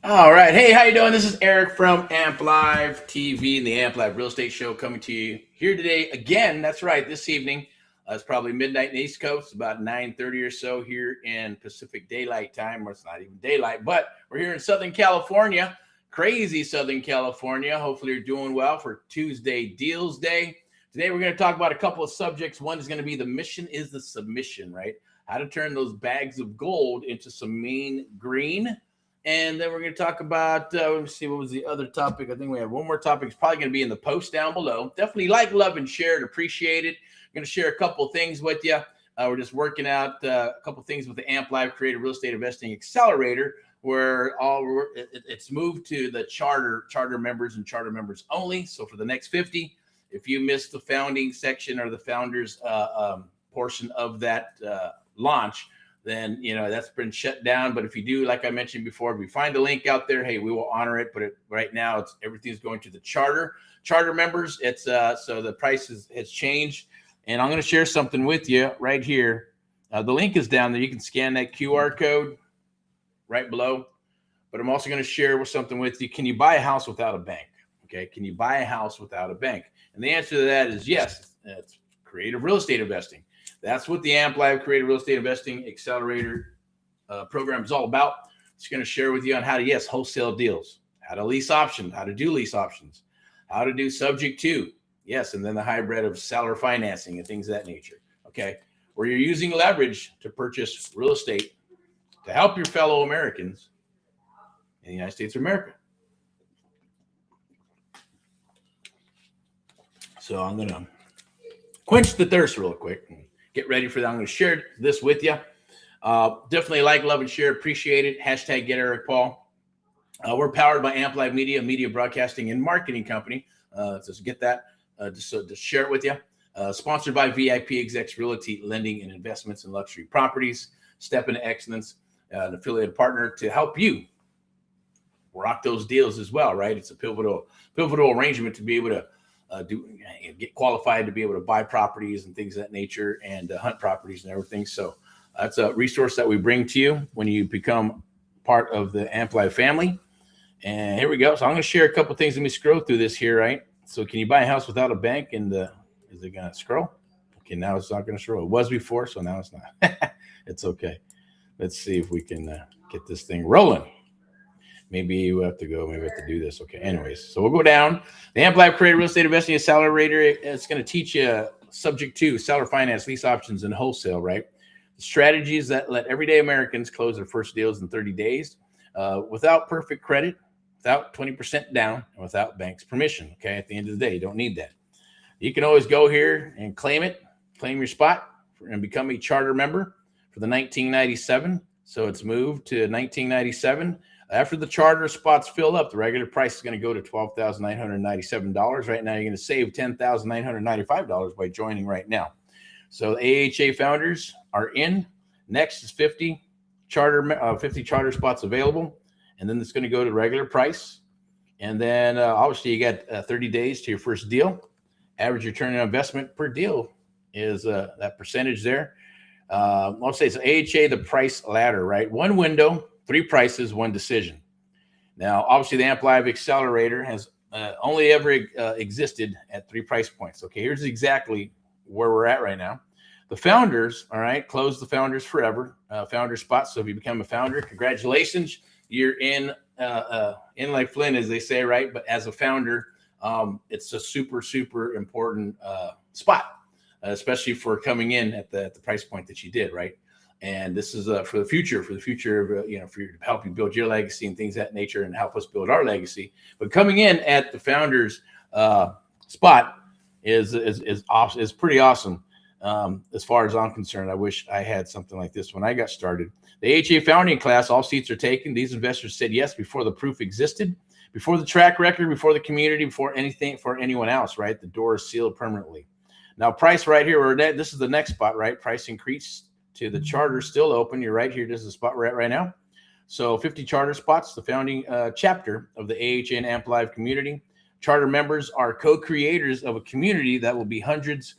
All right. Hey, how you doing? This is Eric from Amp Live TV and the Amp Live Real Estate Show coming to you here today again. That's right. This evening, it's probably midnight in the East Coast, about 9:30 or so here in Pacific Daylight Time. Or it's not even daylight, but we're here in Southern California, crazy Southern California. Hopefully, you're doing well for Tuesday Deals Day. Today, we're going to talk about a couple of subjects. One is going to be the mission is the submission, right? How to turn those bags of gold into some mean green. And then we're going to talk about, let me see, what was the other topic? I think we have one more topic. It's probably going to be in the post down below. Definitely like, love, and share it. Appreciate it. I'm going to share a couple of things with you. We're just working out a couple of things with the Amp Live Creative Real Estate Investing Accelerator, where it's moved to the charter members and charter members only. So for the next 50, if you missed the founding section or the founders portion of that launch, then that's been shut down. But if you do, like I mentioned before, if we find the link out there, hey, we will honor it. But right now, everything's going to the charter members. It's so the price has changed, and I'm going to share something with you right here. The link is down there. You can scan that QR code right below. But I'm also going to share something with you. Can you buy a house without a bank? Okay, can you buy a house without a bank? And the answer to that is yes. It's creative real estate investing. That's what the Amp Live Creative Real Estate Investing Accelerator program is all about. It's going to share with you on how to, wholesale deals, how to lease options, how to do lease options, how to do subject to, and then the hybrid of seller financing and things of that nature, okay, where you're using leverage to purchase real estate to help your fellow Americans in the United States of America. So I'm going to quench the thirst real quick. Get ready for that. I'm going to share this with you. Definitely like, love, and share. Appreciate it. Hashtag get Eric Paul. We're powered by Amp Live Media, media broadcasting and marketing company. Just get that, just to share it with you. Sponsored by VIPeXecs Realty, lending and investments in luxury properties. Step into excellence, an affiliated partner to help you rock those deals as well, right? It's a pivotal arrangement to be able to get qualified to be able to buy properties and things of that nature, and hunt properties and everything. So that's a resource that we bring to you when you become part of the Amp Live family. And here we go. So I'm going to share a couple things. Let me scroll through this here, right? So can you buy a house without a bank? And is it going to scroll? Okay, now it's not going to scroll. It was before, so now it's not. It's okay. Let's see if we can get this thing rolling. Maybe you have to go. Maybe we have to do this. Okay. Anyways, so we'll go down. The Amp Live Creative Real Estate Investing Accelerator. It's going to teach you subject to seller finance, lease options, and wholesale, right? The strategies that let everyday Americans close their first deals in 30 days without perfect credit, without 20% down, and without bank's permission. Okay. At the end of the day, you don't need that. You can always go here and claim your spot, and become a charter member for the 1997. So it's moved to 1997. After the charter spots fill up, the regular price is going to go to $12,997. Right now, you're going to save $10,995 by joining right now. So the AHA founders are in. Next is 50 charter spots available, and then it's going to go to regular price. And then obviously you got 30 days to your first deal. Average return on investment per deal is that percentage there. I'll say it's AHA, the price ladder, right? One window, 3 prices, 1 decision. Now, obviously, the Amp Live Accelerator has only ever existed at 3 price points. Okay, here's exactly where we're at right now. The founders, all right, close the founders forever, founder spots. So if you become a founder, congratulations, you're in like Flynn, as they say, right? But as a founder, it's a super, super important spot, especially for coming in at the price point that you did, right? And this is for the future, for to help you build your legacy and things of that nature, and help us build our legacy. But coming in at the founders spot is pretty awesome. As far as I'm concerned, I wish I had something like this when I got started. The AHA founding class, all seats are taken. These investors said yes before the proof existed, before the track record, before the community, before anything for anyone else, right? The door is sealed permanently. Now, price right here, this is the next spot, right? Price increase to the charter still open. You're right here. This is the spot we're at right now. So 50 charter spots, the founding chapter of the AHA and Amp Live community. Charter members are co-creators of a community that will be hundreds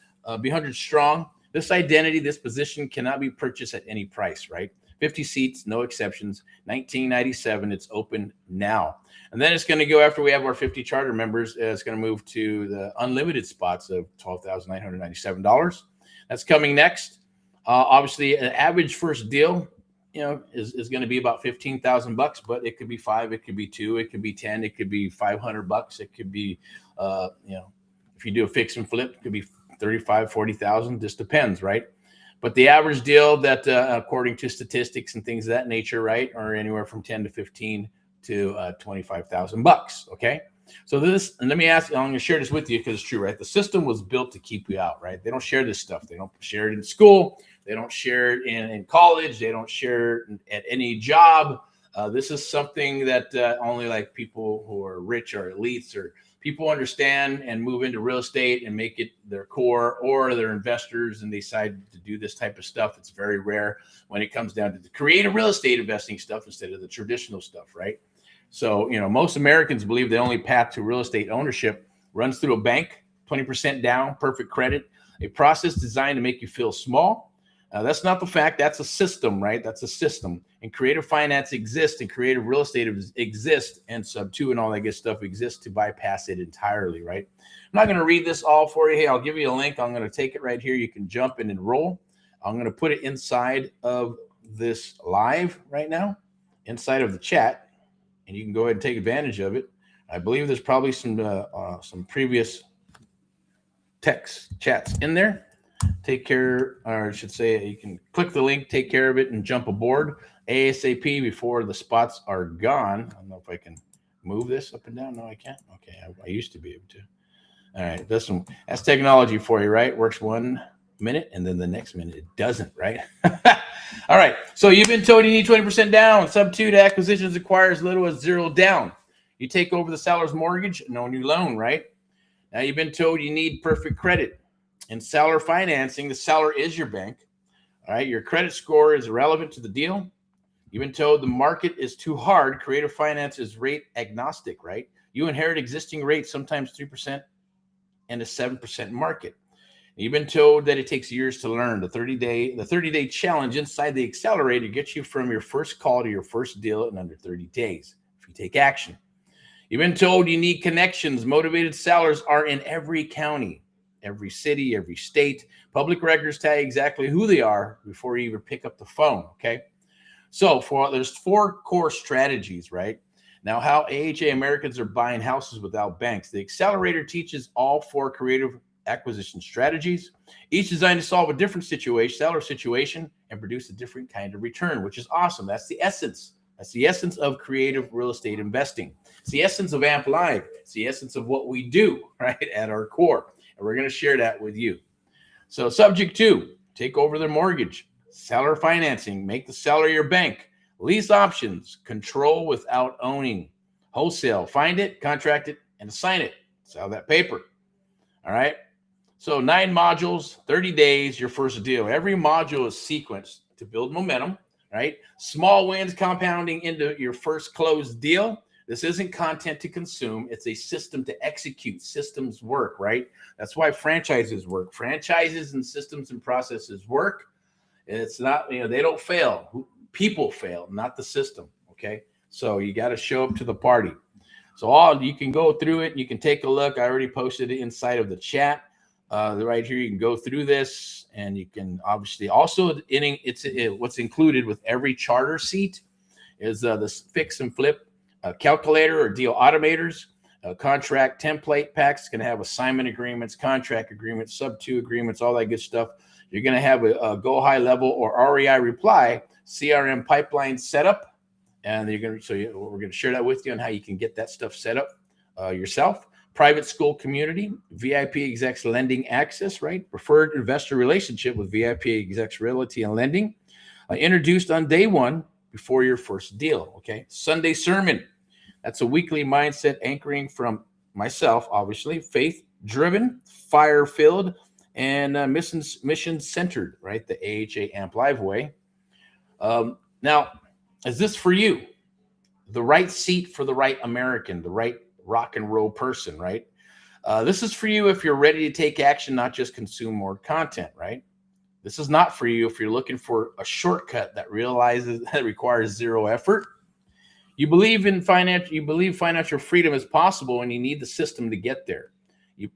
strong. This identity, this position cannot be purchased at any price, right? 50 seats, no exceptions, $19.97. It's open now. And then it's going to go, after we have our 50 charter members, it's going to move to the unlimited spots of $12,997. That's coming next. Obviously, an average first deal, is going to be about $15,000, but it could be 5, it could be 2, it could be 10, it could be $500. It could be, if you do a fix and flip, it could be 35, 40,000. Just depends, right? But the average deal that, according to statistics and things of that nature, right, are anywhere from 10 to 15 to $25,000. Okay. So this, and let me ask you, I'm going to share this with you because it's true, right? The system was built to keep you out, right? They don't share this stuff. They don't share it in school. They don't share it in college. They don't share it at any job. This is something that only like people who are rich or elites or people understand and move into real estate and make it their core, or they're investors and they decide to do this type of stuff. It's very rare when it comes down to the creative real estate investing stuff instead of the traditional stuff, right? So, most Americans believe the only path to real estate ownership runs through a bank, 20% down, perfect credit, a process designed to make you feel small. That's not the fact. That's a system, right? That's a system. And creative finance exists, and creative real estate exists, and Sub2 and all that good stuff exists to bypass it entirely, right? I'm not going to read this all for you. Hey, I'll give you a link. I'm going to take it right here. You can jump in and enroll. I'm going to put it inside of this live right now, inside of the chat, and you can go ahead and take advantage of it. I believe there's probably some previous text chats in there. Take care, or I should say, you can click the link, take care of it, and jump aboard ASAP before the spots are gone. I don't know if I can move this up and down. No, I can't. Okay, I used to be able to. All right, that's technology for you, right? Works 1 minute, and then the next minute it doesn't, right? All right, so you've been told you need 20% down. Sub2 to acquisitions requires as little as 0 down. You take over the seller's mortgage, no new loan, right? Now you've been told you need perfect credit. In seller financing, the seller is your bank. All right, your credit score is irrelevant to the deal. You've been told the market is too hard. Creative finance is rate agnostic, right? You inherit existing rates, sometimes 3% and a 7% market. You've been told that it takes years to learn. The 30-day challenge inside the accelerator gets you from your first call to your first deal in under 30 days if you take action. You've been told you need connections. Motivated sellers are in every county, every city, every state. Public records tell you exactly who they are before you even pick up the phone, okay? So there's 4 core strategies, right? Now, how AHA Americans are buying houses without banks. The accelerator teaches all 4 creative acquisition strategies, each designed to solve a different seller situation and produce a different kind of return, which is awesome. That's the essence. That's the essence of creative real estate investing. It's the essence of AMP Live. It's the essence of what we do, right, at our core. And we're going to share that with you. So subject 2, take over their mortgage. Seller financing, make the seller your bank. Lease options, control without owning. Wholesale, find it, contract it, and assign it. Sell that paper. All right. So 9 modules, 30 days, your first deal. Every module is sequenced to build momentum, right? Small wins compounding into your first closed deal. This isn't content to consume. It's a system to execute. Systems work, right? That's why franchises work. Franchises and systems and processes work. It's not, they don't fail. People fail, not the system, okay? So you got to show up to the party. So you can go through it. You can take a look. I already posted it inside of the chat. Right here, you can go through this, and you can obviously also what's included with every charter seat is this fix and flip calculator or deal automators, contract template packs. Going to have assignment agreements, contract agreements, Sub2 agreements, all that good stuff. You're going to have a go high level or REI reply CRM pipeline setup, and we're going to share that with you on how you can get that stuff set up yourself. Private school community, VIPeXecs lending access, right? Preferred investor relationship with VIPeXecs Realty and Lending. Introduced on day 1 before your first deal, okay? Sunday sermon. That's a weekly mindset anchoring from myself, obviously. Faith-driven, fire-filled, and mission-centered, right? The AHA AMP Live way. Now, is this for you? The right seat for the right American, the right rock and roll person, right? This is for you if you're ready to take action, not just consume more content, right? This is not for you if you're looking for a shortcut that requires zero effort. You believe financial freedom is possible, and you need the system to get there. If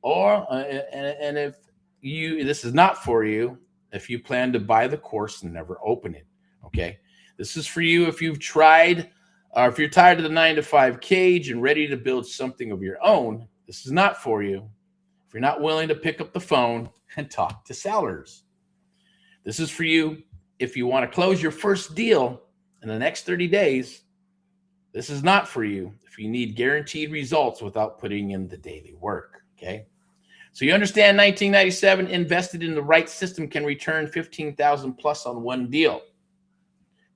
this is not for you if you plan to buy the course and never open it. Okay, this is for you if you've tried, or if you're tired of the 9-to-5 cage and ready to build something of your own. This is not for you if you're not willing to pick up the phone and talk to sellers. This is for you if you want to close your first deal in the next 30 days. This is not for you if you need guaranteed results without putting in the daily work. Okay. So you understand 1997 invested in the right system can return 15,000 plus on one deal.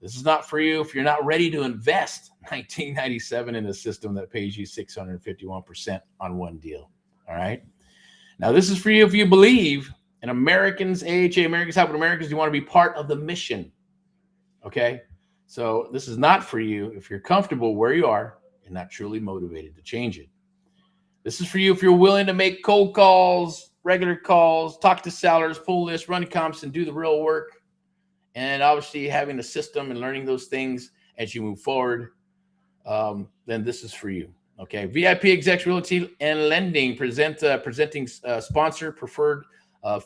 This is not for you if you're not ready to invest 1997 in a system that pays you 651% on one deal. All right. Now, this is for you if you believe in Americans, AHA, Americans Helping Americans, you want to be part of the mission. Okay. So this is not for you if you're comfortable where you are and not truly motivated to change it. This is for you if you're willing to make cold calls, regular calls, talk to sellers, pull lists, run comps, and do the real work. And obviously having a system and learning those things as you move forward, then this is for you. Okay. VIPeXecs Realty and Lending presenting sponsor, preferred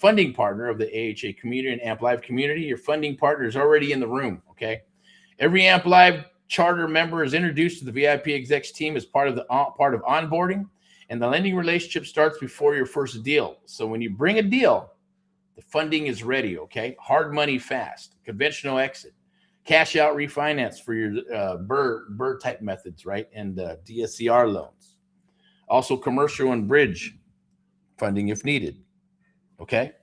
funding partner of the AHA community and Amp Live community. Your funding partner is already in the room. Okay. Every Amp Live charter member is introduced to the VIPeXecs team as part of onboarding, and the lending relationship starts before your first deal. So when you bring a deal, the funding is ready. Okay, hard money fast, conventional exit, cash out refinance for your BRRRR type methods, right, and DSCR loans. Also commercial and bridge funding if needed. Okay.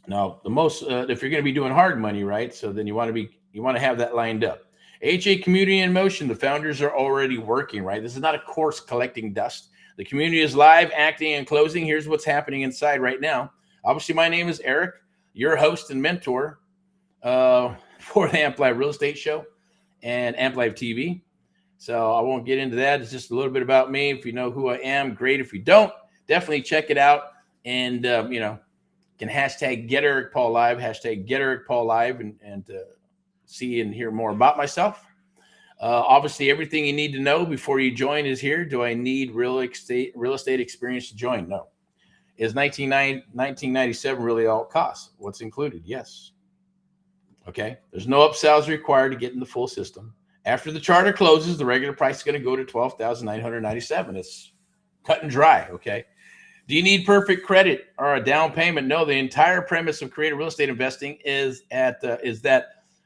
Now, the most if you're going to be doing hard money, right? So then you want to have that lined up. AHA Community in Motion. The founders are already working, right? This is not a course collecting dust. The community is live, acting, and closing. Here's what's happening inside right now. Obviously, my name is Eric, your host and mentor for the Amp Live Real Estate Show and Amp Live TV. So I won't get into that. It's just a little bit about me. If you know who I am, great. If you don't, definitely check it out. And can hashtag Get Erick Paul Live, hashtag Get Erick Paul Live, and see and hear more about myself. Obviously, everything you need to know before you join is here. Do I need real estate experience to join? No. Is 1997 really all it costs? What's included? Yes. Okay. There's no upsells required to get in the full system. After the charter closes, the regular price is going to go to $12,997. It's cut and dry. Okay. Do you need perfect credit or a down payment? No. The entire premise of creative real estate investing is that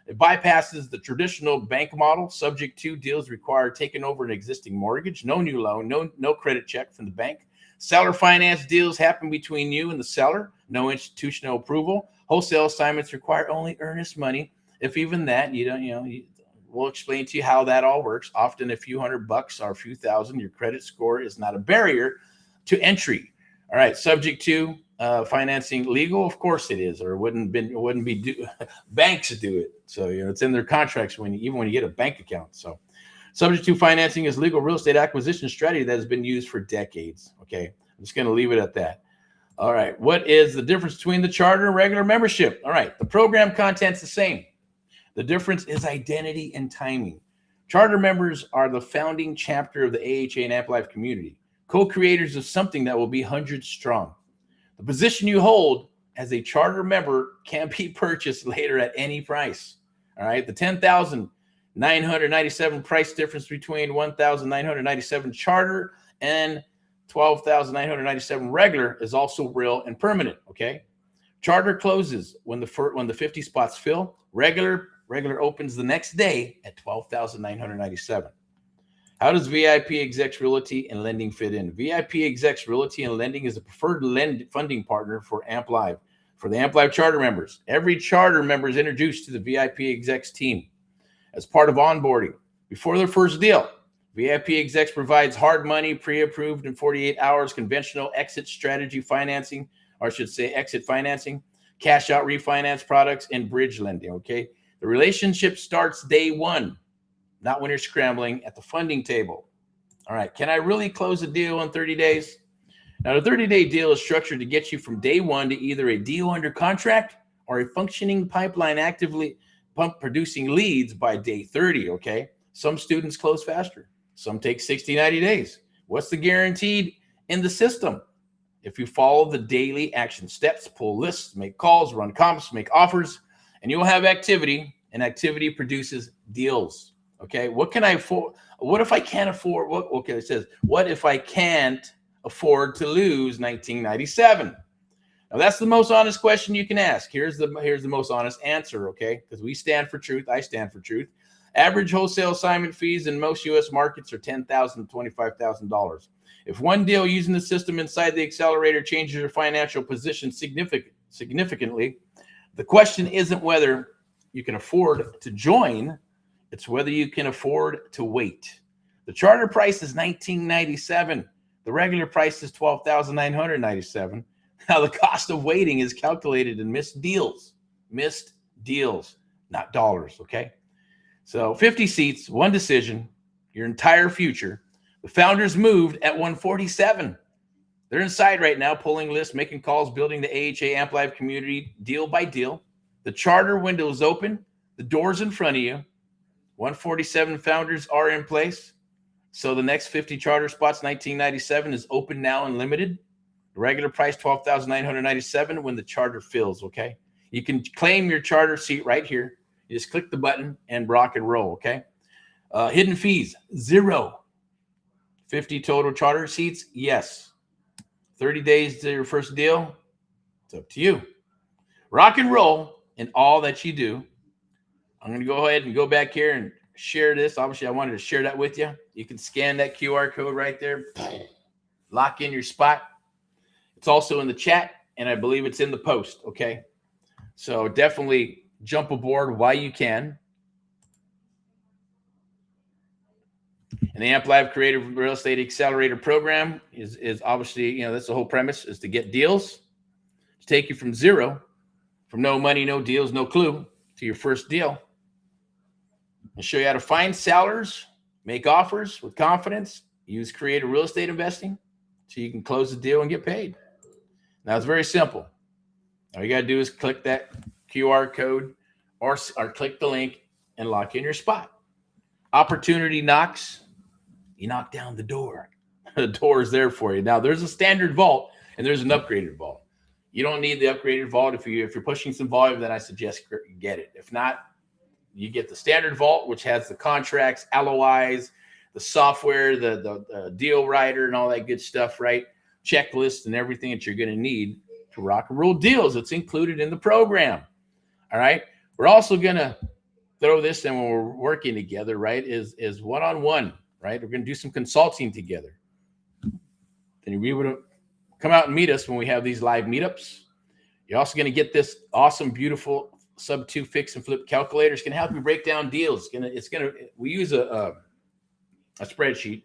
it bypasses the traditional bank model. Subject to deals require taking over an existing mortgage, no new loan, no credit check from the bank. Seller finance deals happen between you and the seller, no institutional approval. Wholesale assignments require only earnest money. If even that, we'll explain to you how that all works. Often a few $100 or a few thousand, your credit score is not a barrier to entry. All right, subject to financing legal, of course it is, or it wouldn't be banks do it. So it's in their contracts even when you get a bank account. So subject to financing is legal real estate acquisition strategy that has been used for decades. Okay, I'm just going to leave it at that. All right, what is the difference between the charter and regular membership? All right, the program content's the same. The difference is identity and timing. Charter members are the founding chapter of the AHA and Amp Live community, co-creators of something that will be hundreds strong. The position you hold as a charter member can be purchased later at any price. All right. The $10,997 price difference between $1,997 charter and $12,997 regular is also real and permanent. Okay. Charter closes when the 50 spots fill. Regular opens the next day at $12,997. How does VIPeXecs Realty and Lending fit in? VIPeXecs Realty and Lending is a preferred funding partner for Amp Live, for the Amp Live charter members. Every charter member is introduced to the VIPeXecs team as part of onboarding. Before their first deal, VIPeXecs provides hard money, pre-approved in 48 hours, conventional exit strategy financing, or I should say exit financing, cash out refinance products, and bridge lending, okay? The relationship starts day one, not when you're scrambling at the funding table. All right. Can I really close a deal in 30 days? Now, the 30-day deal is structured to get you from day one to either a deal under contract or a functioning pipeline actively producing leads by day 30, okay? Some students close faster. Some take 60, 90 days. What's the guaranteed in the system? If you follow the daily action steps, pull lists, make calls, run comps, make offers, and you'll have activity, and activity produces deals, okay? What can I afford? What if I can't afford? What? Okay, it says, what if I can't afford to lose 1997? Now, that's the most honest question you can ask. Here's the most honest answer, okay? Because we stand for truth. I stand for truth. Average wholesale assignment fees in most U.S. markets are $10,000 to $25,000. If one deal using the system inside the accelerator changes your financial position significantly, the question isn't whether you can afford to join, it's whether you can afford to wait. The charter price is $19.97. The regular price is $12,997. Now, the cost of waiting is calculated in missed deals, not dollars, okay? So 50 seats, one decision, your entire future. The founders moved at 147. They're inside right now, pulling lists, making calls, building the AHA Amp Live community deal by deal. The charter window is open. The door's in front of you. 147 founders are in place. So the next 50 charter spots, 1997, is open now and limited. The regular price, $12,997 when the charter fills, okay? You can claim your charter seat right here. You just click the button and rock and roll, okay? Hidden fees, 0. 50 total charter seats, yes. 30 days to your first deal, it's up to you. Rock and roll in all that you do. I'm going to go ahead and go back here and share this. Obviously, I wanted to share that with you. You can scan that QR code right there. Lock in your spot. It's also in the chat, and I believe it's in the post, okay? So definitely jump aboard while you can. And the Amp Live Creative Real Estate Accelerator Program is obviously, that's the whole premise, is to get deals, to take you from zero, from no money, no deals, no clue, to your first deal, and show you how to find sellers, make offers with confidence, use creative real estate investing so you can close the deal and get paid. Now, it's very simple. All you got to do is click that QR code or click the link and lock in your spot. Opportunity knocks. You knock down the door. The door is there for you. Now, there's a standard vault and there's an upgraded vault. You don't need the upgraded vault. If you're pushing some volume, then I suggest get it. If not, you get the standard vault, which has the contracts, LOIs, the software, the deal writer, and all that good stuff, right? Checklist and everything that you're going to need to rock and roll deals. It's included in the program. All right. We're also going to throw this in when we're working together, right? Is one-on-one, right? We're going to do some consulting together. Then you'll be able to come out and meet us when we have these live meetups. You're also going to get this awesome, beautiful sub-2 fix and flip calculator. It's going to help you break down deals. We use a spreadsheet,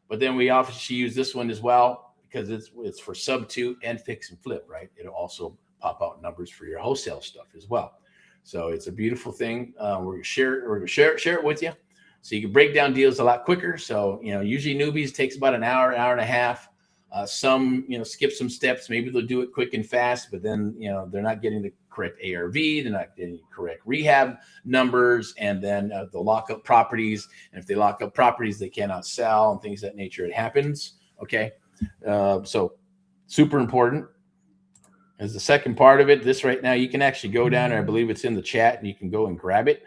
but then we obviously use this one as well because it's for sub-2 and fix and flip, right? It'll also pop out numbers for your wholesale stuff as well. So it's a beautiful thing. We're going to share it with you so you can break down deals a lot quicker. So, usually newbies takes about an hour and a half. Some, skip some steps. Maybe they'll do it quick and fast, but then, they're not getting the correct ARV. They're not getting the correct rehab numbers. And then they'll lock up properties. And if they lock up properties, they cannot sell and things of that nature. It happens. Okay. So super important. As the second part of it, this right now, you can actually go down there. I believe it's in the chat and you can go and grab it.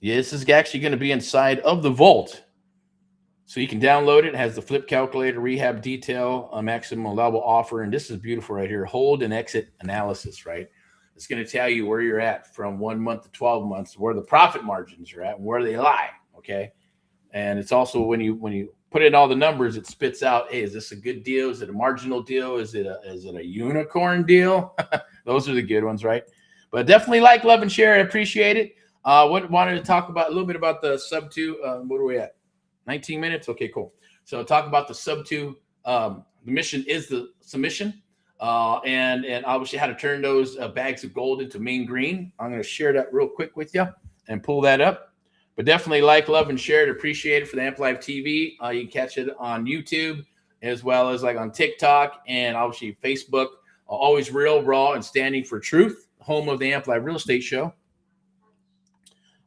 Yeah, this is actually going to be inside of the vault. So you can download it. It has the flip calculator, rehab detail, a maximum allowable offer. And this is beautiful right here. Hold and exit analysis, right? It's going to tell you where you're at from 1 month to 12 months, where the profit margins are at and where they lie. Okay. And it's also when you put in all the numbers, it spits out, hey, is this a good deal? Is it a marginal deal? Is it a unicorn deal? Those are the good ones, right? But definitely like, love, and share. I appreciate it. Wanted to talk about a little bit about the sub-2. What are we at? 19 minutes? Okay, cool. So talk about the sub-2. The mission is the submission. And obviously how to turn those bags of gold into main green. I'm going to share that real quick with you and pull that up. But definitely like, love, and share it. Appreciate it for the Amp Live TV. You can catch it on YouTube as well as like on TikTok and obviously Facebook. Always real, raw, and standing for truth. Home of the Amplified Real Estate Show.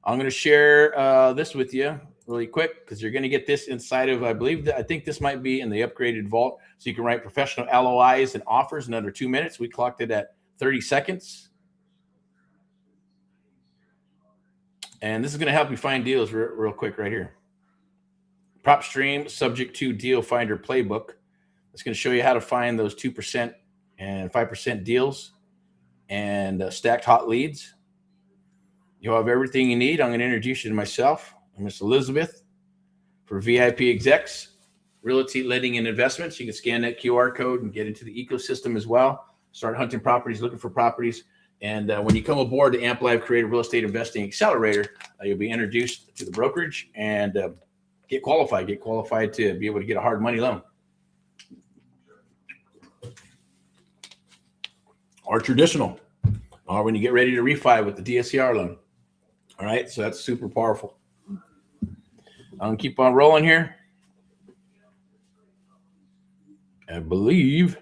I'm going to share this with you really quick because you're going to get this inside of, I think this might be in the upgraded vault. So you can write professional LOIs and offers in under 2 minutes. We clocked it at 30 seconds. And this is going to help you find deals real quick right here. Prop stream subject to deal finder playbook. It's going to show you how to find those 2% and 5% deals and stacked hot leads. You'll have everything you need. I'm going to introduce you to myself. I'm Miss Elizabeth for VIPeXecs, Realty, Lending, and Investments. You can scan that QR code and get into the ecosystem as well. Start hunting properties, looking for properties. And when you come aboard the Amplified Creative Real Estate Investing Accelerator, you'll be introduced to the brokerage and get qualified to be able to get a hard money loan. Or traditional, or when you get ready to refi with the DSCR loan. All right, so that's super powerful. I'm gonna keep on rolling here. I believe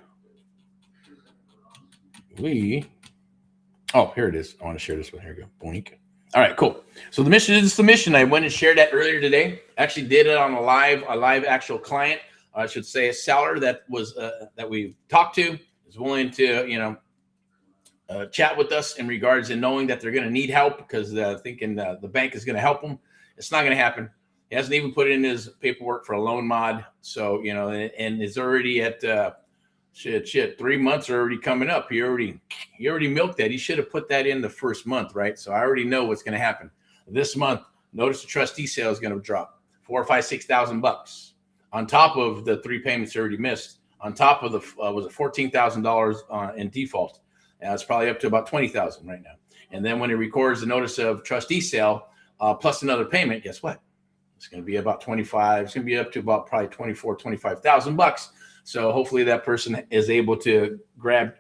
here it is. I want to share this one. Here we go. Boink. All right, cool. So the mission is the mission. I went and shared that earlier today. Actually did it on a live actual client. I should say a seller that was that we talked to is willing to, chat with us in regards to knowing that they're going to need help because thinking the bank is going to help them. It's not going to happen. He hasn't even put in his paperwork for a loan mod. So, and it's already at 3 months are already coming up. He already milked that. He should have put that in the first month, right? So I already know what's going to happen. This month, notice the trustee sale is going to drop $4,000, $5,000, $6,000 on top of the 3 payments already missed. On top of the was it $14,000 in default. It's probably up to about $20,000 right now. And then when it records the notice of trustee sale plus another payment, guess what? It's going to be about 25. It's going to be up to about probably $25,000. So hopefully that person is able to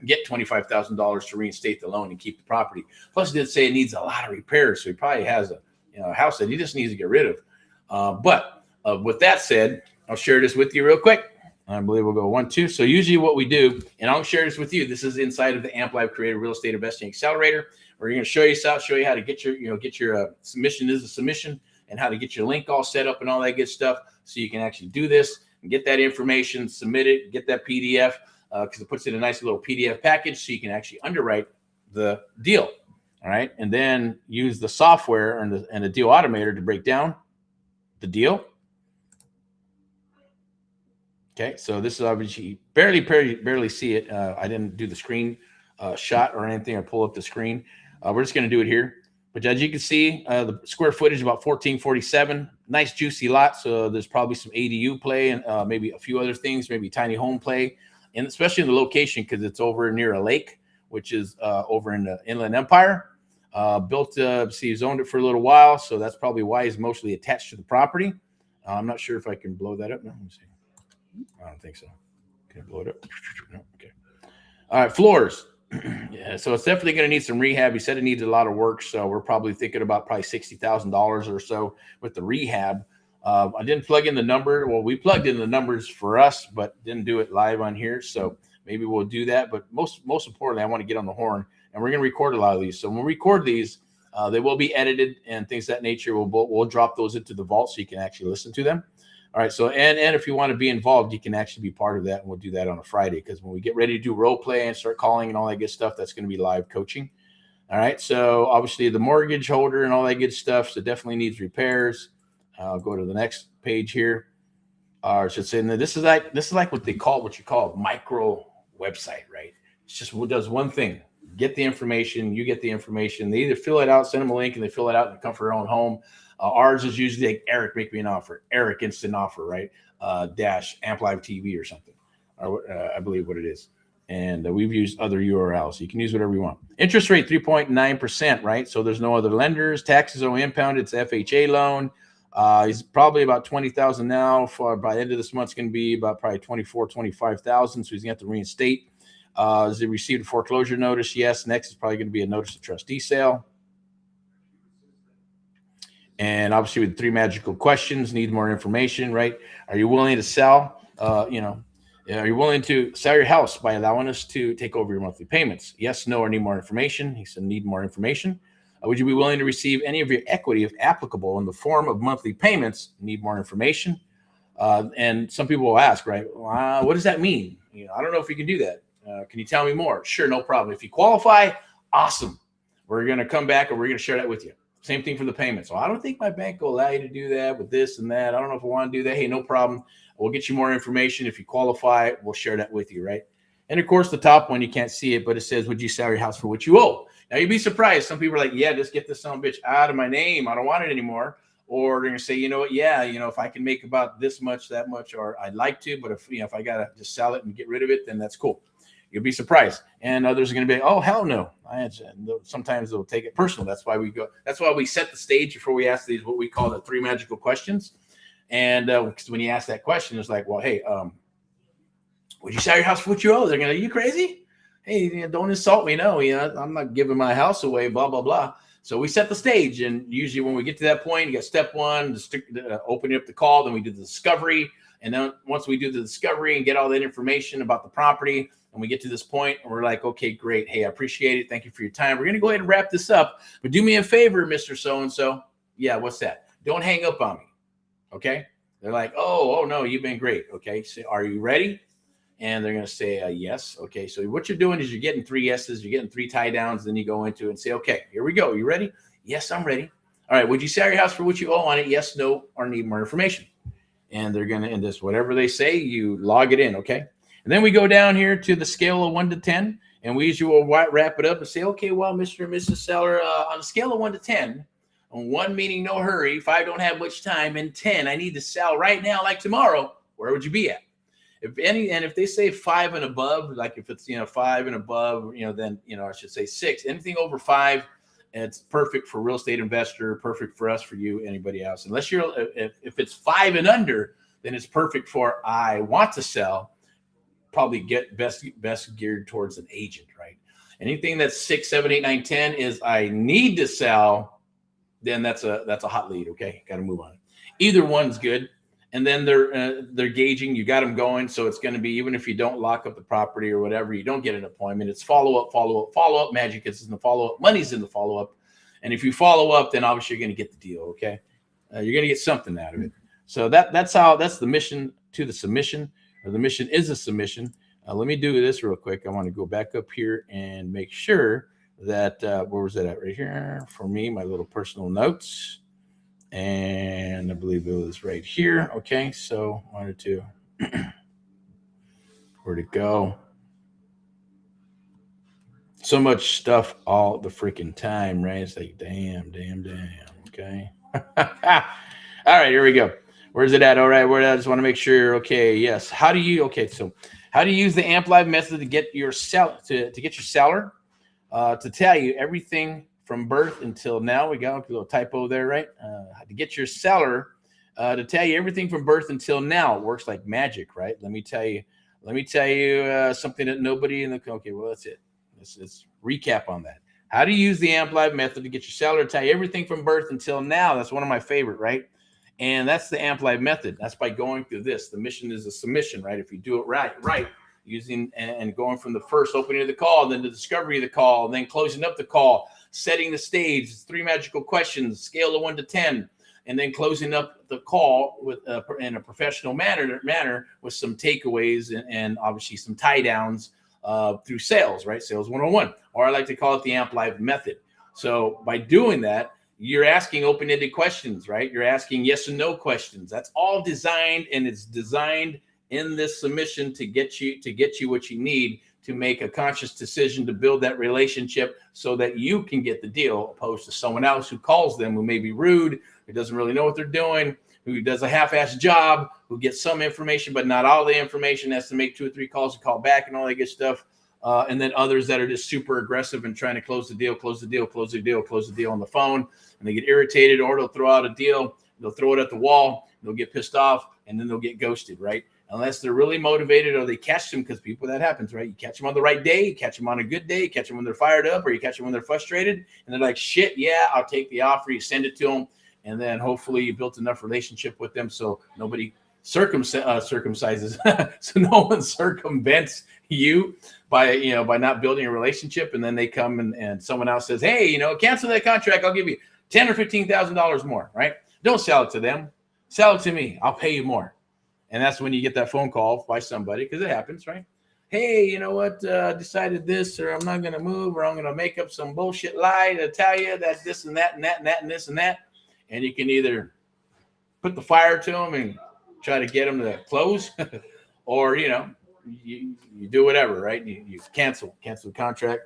get $25,000 to reinstate the loan and keep the property. Plus, it did say it needs a lot of repairs, so he probably has a house that he just needs to get rid of. But with that said, I'll share this with you real quick. I believe we'll go 1, 2. So usually what we do, and I'll share this with you. This is inside of the Amplified Creative Real Estate Investing Accelerator. We're going to show you how to get your submission is a submission and how to get your link all set up and all that good stuff, so you can actually do this and get that information, submit it, get that PDF because it puts it in a nice little PDF package, so you can actually underwrite the deal. All right, and then use the software and the deal automator to break down the deal. Okay, so this is obviously barely see it. I didn't do the screen shot or anything. I pull up the screen. We're just going to do it here. But as you can see, the square footage is about 1447. Nice juicy lot. So there's probably some ADU play and maybe a few other things, maybe tiny home play, and especially in the location because it's over near a lake, which is over in the Inland Empire. He's owned it for a little while, so that's probably why he's mostly attached to the property. I'm not sure if I can blow that up now. Let me see. I don't think so. Can I blow it up? No. Okay. All right, floors. Yeah, so it's definitely going to need some rehab. He said it needs a lot of work, so we're probably thinking about $60,000 or so with the rehab. I didn't plug in the number. Well, we plugged in the numbers for us, but didn't do it live on here. So maybe we'll do that. But most importantly, I want to get on the horn, and we're going to record a lot of these. So when we record these, they will be edited and things of that nature. We'll drop those into the vault so you can actually listen to them. All right. So, and if you want to be involved, you can actually be part of that. And we'll do that on a Friday because when we get ready to do role play and start calling and all that good stuff, that's going to be live coaching. All right. So obviously the mortgage holder and all that good stuff. So definitely needs repairs. I'll go to the next page here. I should say, this is like what you call a micro website, right? It's just what does one thing. Get the information. You get the information. They either fill it out, send them a link, and they fill it out in the comfort of their own home. Ours is usually like Erick, make me an offer. Erick, instant offer, right? Dash Amplified TV or something, or I believe what it is. And we've used other URLs. So you can use whatever you want. Interest rate 3.9%, right? So there's no other lenders. Taxes only impounded. It's FHA loan. He's probably about $20,000 now. By the end of this month, it's going to be about probably $25,000. So he's going to have to reinstate. Has he received a foreclosure notice? Yes. Next is probably going to be a notice of trustee sale. And obviously with 3 magical questions, need more information, right? Are you willing to sell? Are you willing to sell your house by allowing us to take over your monthly payments? Yes, no, or need more information? He said, need more information. Would you be willing to receive any of your equity, if applicable, in the form of monthly payments? Need more information? And some people will ask, right, what does that mean? I don't know if you can do that. Can you tell me more? Sure, no problem. If you qualify, awesome. We're going to come back and we're going to share that with you. Same thing for the payments. So I don't think my bank will allow you to do that with this and that. I don't know if I want to do that. Hey, no problem. We'll get you more information. If you qualify, we'll share that with you, right? And of course, the top one, you can't see it, but it says, would you sell your house for what you owe? Now, you'd be surprised. Some people are like, yeah, just get this son of a bitch out of my name. I don't want it anymore. Or they're going to say, you know what? Yeah, if I can make about this much, that much, or I'd like to, but if I got to just sell it and get rid of it, then that's cool. You'll be surprised. And others are going to be, oh, hell no. Sometimes they'll take it personal. That's why we set the stage before we ask these, what we call the 3 magical questions. And because when you ask that question, it's like, well, hey, would you sell your house for what you owe? They're going to, are you crazy? Hey, don't insult me. No, I'm not giving my house away, blah, blah, blah. So we set the stage. And usually when we get to that point, you got step one, opening up the call. Then we do the discovery. And then once we do the discovery and get all that information about the property, and we get to this point, and we're like, okay, great. Hey, I appreciate it. Thank you for your time. We're going to go ahead and wrap this up. But do me a favor, Mr. So-and-so. Yeah, what's that? Don't hang up on me. Okay? They're like, oh, no, you've been great. Okay, so are you ready? And they're going to say, yes. Okay, so what you're doing is you're getting 3 yeses, you're getting 3 tie downs, then you go into it and say, okay, here we go. You ready? Yes, I'm ready. All right, would you sell your house for what you owe on it? Yes, no, or need more information. And they're going to, and this, whatever they say, you log it in, okay? And then we go down here to the scale of 1 to 10, and we usually will wrap it up and say, okay, well, Mr. and Mrs. Seller, on a scale of 1 to 10, on 1 meaning no hurry, 5 don't have much time, and 10 I need to sell right now, like tomorrow, where would you be at? If they say 5 and above, like if it's 5 and above, then I should say 6. Anything over 5, it's perfect for real estate investor, perfect for us, for you, anybody else. Unless if it's 5 and under, then it's perfect for I want to sell. Probably get best geared towards an agent, right? Anything that's 6, 7, 8, 9, 10 is I need to sell, then that's a hot lead. Okay, got to move on. Either one's good. And then they're gauging. You got them going, so it's going to be, even if you don't lock up the property or whatever, you don't get an appointment. It's follow up. Magic is in the follow up. Money's in the follow up. And if you follow up, then obviously you're going to get the deal. Okay, you're going to get something out of it. So that's the mission to the submission. Or the mission is a submission. Let me do this real quick. I want to go back up here and make sure that where was that at? Right here for me, my little personal notes. And I believe it was right here. Okay, so wanted to where'd it go? So much stuff all the freaking time, right? It's like damn. Okay. All right, here we go. Where's it at? All right, I just want to make sure. Okay, yes. So how do you use the AMP Live method to get your seller to tell you everything from birth until now? We got a little typo there, right? To get your seller to tell you everything from birth until now. It works like magic, right? Let me tell you something that nobody in the well, that's it. Let's recap on that. How to use the AMP Live method to get your seller to tell you everything from birth until now. That's one of my favorite, right? And that's the AMP Live method. That's by going through this. The mission is a submission, right? If you do it right, using and going from the first opening of the call, then the discovery of the call, then closing up the call, setting the stage, 3 magical questions, scale of 1 to 10, and then closing up the call with in a professional manner with some takeaways and obviously some tie downs through sales, right? Sales 101, or I like to call it the AMP Live method. So by doing that, you're asking open-ended questions, right? You're asking yes and no questions. That's all designed, and it's designed in this submission to get you what you need to make a conscious decision to build that relationship so that you can get the deal, opposed to someone else who calls them, who may be rude, who doesn't really know what they're doing, who does a half-assed job, who gets some information, but not all the information, has to make 2 or 3 calls and call back and all that good stuff. And then others that are just super aggressive and trying to close the deal on the phone, and they get irritated, or they'll throw out a deal, they'll throw it at the wall, they'll get pissed off, and then they'll get ghosted, right? Unless they're really motivated, or they catch them, because people, that happens, right? You catch them on the right day, you catch them on a good day, you catch them when they're fired up, or you catch them when they're frustrated, and they're like, shit, yeah, I'll take the offer. You send it to them, and then hopefully you built enough relationship with them so nobody circumcises. So no one circumvents you by not building a relationship, and then they come and someone else says, hey, cancel that contract, I'll give you $10,000 or $15,000 more, right? Don't sell it to them, sell it to me, I'll pay you more. And that's when you get that phone call by somebody, because it happens, right? Hey, you know what, decided this, or I'm not going to move, or I'm going to make up some bullshit lie to tell you that this and that and that and that and this and that. And you can either put the fire to them and try to get them to close, or, you do whatever, right? You cancel the contract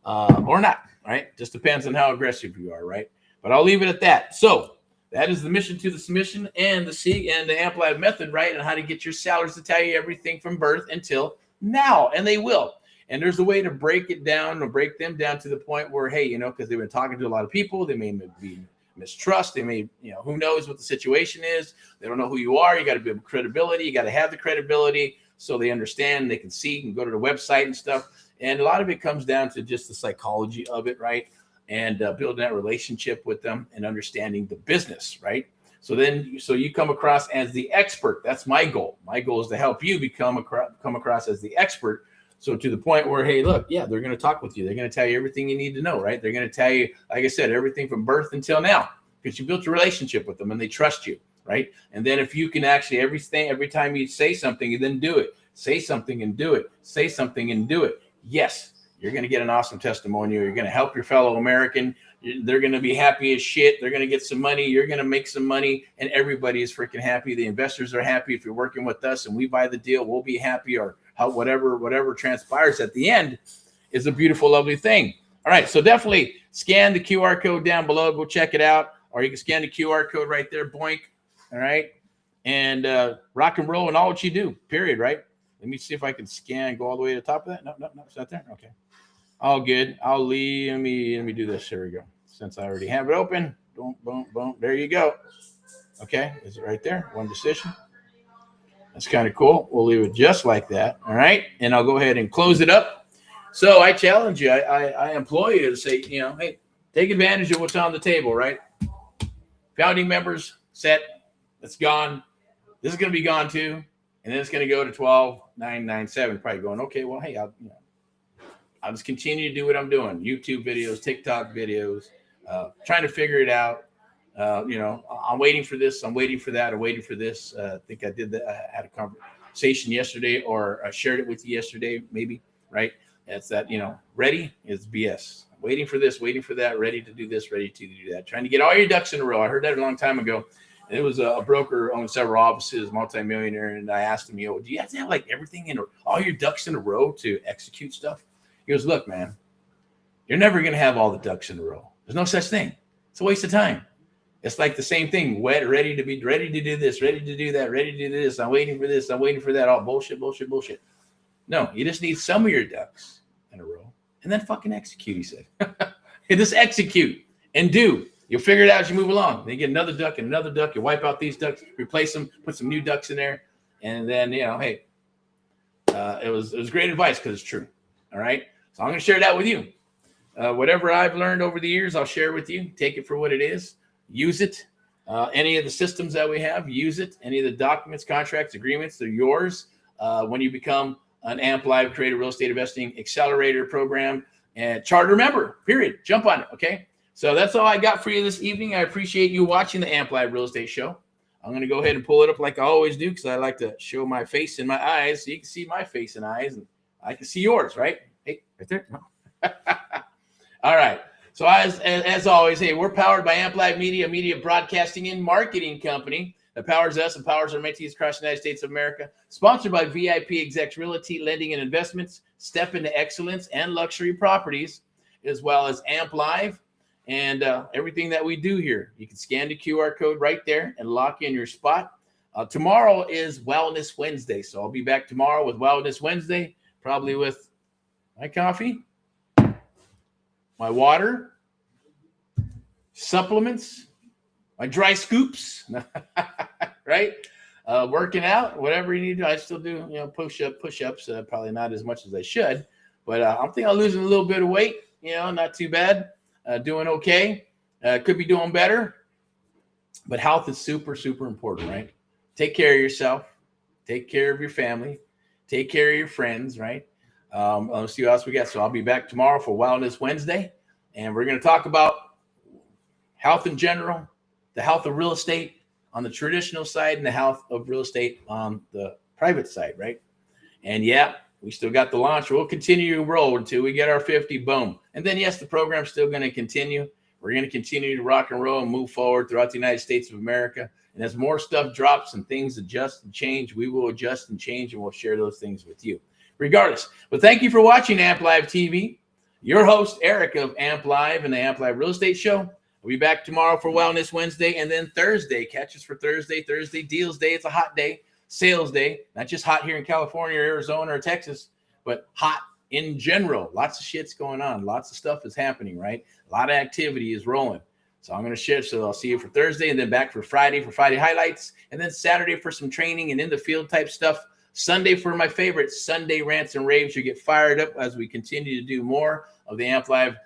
or not, right? Just depends on how aggressive you are, right? But I'll leave it at that. So that is the mission to the submission and the Amplified method, right? And how to get your sellers to tell you everything from birth until now, and they will. And there's a way to break them down to the point where, hey, because they've been talking to a lot of people, they may be mistrust, they may, who knows what the situation is, they don't know who you are. You got to build credibility, you got to have the credibility so they understand, they can see, can go to the website and stuff. And a lot of it comes down to just the psychology of it, right? And building that relationship with them and understanding the business, right? So you come across as the expert. That's my goal. My goal is to help you come across as the expert. So to the point where, hey, look, yeah, they're going to talk with you. They're going to tell you everything you need to know, right? They're going to tell you, like I said, everything from birth until now, because you built a relationship with them and they trust you, right? And then if you can actually, every time you say something, you then do it. Say something and do it. Say something and do it. Yes, you're going to get an awesome testimonial. You're going to help your fellow American. They're going to be happy as shit. They're going to get some money. You're going to make some money, and everybody is freaking happy. The investors are happy. If you're working with us and we buy the deal, we'll be happy, or whatever transpires at the end is a beautiful, lovely thing. All right. So definitely scan the QR code down below. Go check it out, or you can scan the QR code right there. Boink. All right. And rock and roll and all what you do, period. Right. Let me see if I can go all the way to the top of that. No, it's not there. Okay. All good. I'll leave. Let me do this. Here we go. Since I already have it open. Boom, boom, boom. There you go. Okay. Is it right there? One decision. That's kind of cool. We'll leave it just like that. All right. And I'll go ahead and close it up. So I challenge you. I employ you to say, hey, take advantage of what's on the table, right? Founding members set. It's gone. This is going to be gone too. And then it's going to go to 12,997. Probably going, okay, well, hey, I'll just continue to do what I'm doing. YouTube videos, TikTok videos, trying to figure it out. I'm waiting for this. I'm waiting for that. I'm waiting for this. I think I did that. I had a conversation yesterday, or I shared it with you yesterday, maybe, right? It's that, ready is BS. Waiting for this, waiting for that, ready to do this, ready to do that. Trying to get all your ducks in a row. I heard that a long time ago. And it was a broker owning several offices, multimillionaire. And I asked him, do you have to have like everything all your ducks in a row to execute stuff? He goes, look, man, you're never going to have all the ducks in a row. There's no such thing. It's a waste of time. It's like the same thing. Ready to do this, ready to do that, ready to do this. I'm waiting for this. I'm waiting for that. All bullshit. No, you just need some of your ducks in a row and then fucking execute, he said. Just execute and do. You'll figure it out as you move along. Then you get another duck and another duck. You wipe out these ducks, replace them, put some new ducks in there. And then, hey, it was great advice because it's true. All right. So I'm going to share that with you. Whatever I've learned over the years, I'll share with you. Take it for what it is. Use it. Any of the systems that we have, use it. Any of the documents, contracts, agreements, they're yours. When you become an AMP Live Creative Real Estate Investing Accelerator Program and charter member, period. Jump on it. Okay. So that's all I got for you this evening. I appreciate you watching the AMP Live Real Estate Show. I'm going to go ahead and pull it up like I always do, because I like to show my face and my eyes so you can see my face and eyes, and I can see yours, right? Hey, right there. No. All right. So as always, hey, we're powered by AMP Live Media, media broadcasting and marketing company that powers us and powers our mentees across the United States of America. Sponsored by VIPeXecs Realty, Lending and Investments, Step into Excellence and Luxury Properties, as well as AMP Live. And everything that we do here, you can scan the QR code right there and lock in your spot. Tomorrow is Wellness Wednesday, so I'll be back tomorrow with Wellness Wednesday, probably with my coffee, my water, supplements, my dry scoops, right? Working out, whatever you need to do. I still do, push-ups, probably not as much as I should, but I think I'm losing a little bit of weight, not too bad. Doing okay. Could be doing better, but health is super, super important, right? Take care of yourself. take care of your family, take care of your friends, right? Let's see what else we got. So I'll be back tomorrow for Wellness Wednesday, and we're going to talk about health in general, the health of real estate on the traditional side, and the health of real estate on the private side, right? And yeah, we still got the launch. We'll continue to roll until we get our 50, boom. And then, yes, the program's still going to continue. We're going to continue to rock and roll and move forward throughout the United States of America. And as more stuff drops and things adjust and change, we will adjust and change, and we'll share those things with you regardless. But thank you for watching Amp Live TV. Your host, Eric of Amp Live and the Amp Live Real Estate Show. We'll be back tomorrow for Wellness Wednesday, and then Thursday. Catch us for Thursday Deals Day. It's a hot day, sales day. Not just hot here in California or Arizona or Texas, but hot in general. Lots of shit's going on. Lots of stuff is happening, right? A lot of activity is rolling. So I'm going to shift. So I'll see you for Thursday, and then back for Friday highlights, and then Saturday for some training and in the field type stuff. Sunday for my favorite Sunday rants and raves. You get fired up as we continue to do more of the Amp Live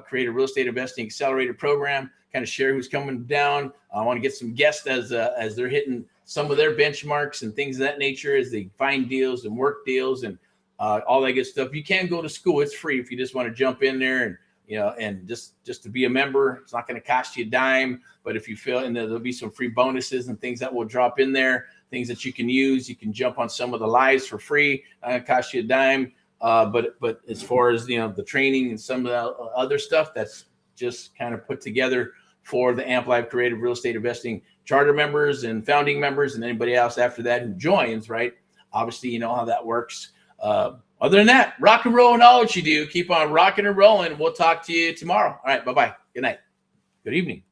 Creative Real Estate Investing Accelerator program. Kind of share who's coming down. I want to get some guests as they're hitting some of thetheir benchmarks and things of that nature as they find deals and work deals and all that good stuff. You can go to school. It's free if you just want to jump in there and, you know, and just to be a member. It's not going to cost you a dime, but if you feel, and there'll be some free bonuses and things that will drop in there, things that you can use. You can jump on some of the lives for free. Not going to cost you a dime. But as far as, you know, the training and some of the other stuff, that's just kind of put together for the Amp Live Creative Real Estate Investing charter members and founding members and anybody else after that who joins, right? Obviously, you know how that works. Other than that, rock and roll and all what you do. Keep on rocking and rolling. We'll talk to you tomorrow. All right. Bye-bye. Good night. Good evening.